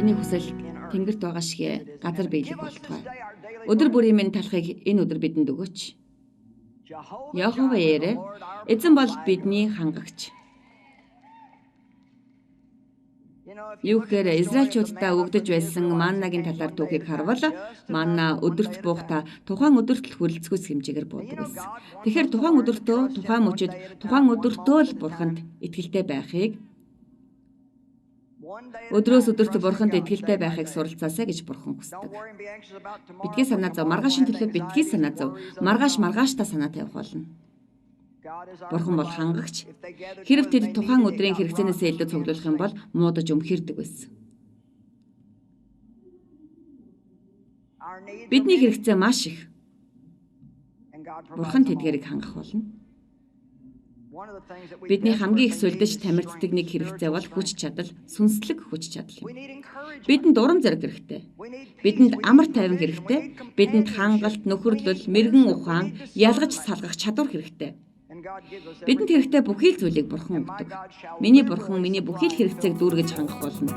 Таны хүсэл Тэнгэрт байгаа шигэ газар биелэх болтугай. Өдөр бүрийн минь талахыг энэ өдөр бидэнд өгөөч. Яхова Ярэ, эзэн бол бидний хангагч. Юу гэхээр Израильчуудаа өгдөж байсан маннагийн талаар түүхийг харвал манна өдөрт буухта тухайн өдөрт л хүрэлцгүйс хэмжээгээр буудаг байсан. Тэгэхээр тухайн өдөртөө, тухайн мөчид, тухайн өдөртөө л бурханд итгэлтэй байхыг өдрөөс өдөрт бурханд итгэлтэй байхыг суралцаасаа гэж бурхан хүсдэг. Битгий санаа зов, маргаашийн төлөө битгий санаа зов, маргааштай санаа тавих болно. Бурхан бол хангагч. Хэрв тэд тухайн өдрийн хэрэгцээнээс илүү цуглуулах юм бол муудаж өмхирдэг байсан. Бидний хэрэгцээ маш их. Бурхан тэдгээрийг хангах болно. Бидний хамгийн их сүлдэж тамирддаг нэг хэрэгцээ бол хүч чадал, сүнслэг хүч чадал юм. Бидэнд урам зориг хэрэгтэй. Бидэнд амар тайван хэрэгтэй. Бидэнд хангалт, нөхөрлөл, мэрэгэн ухаан, ялгаж салгах чадвар хэрэгтэй. Бидэнд хэрэгтэй бүхий л зүйлийг бурхан өгдөг. Миний бурхан миний бүхий л хэрэгцээг дүүргэж хангах болно.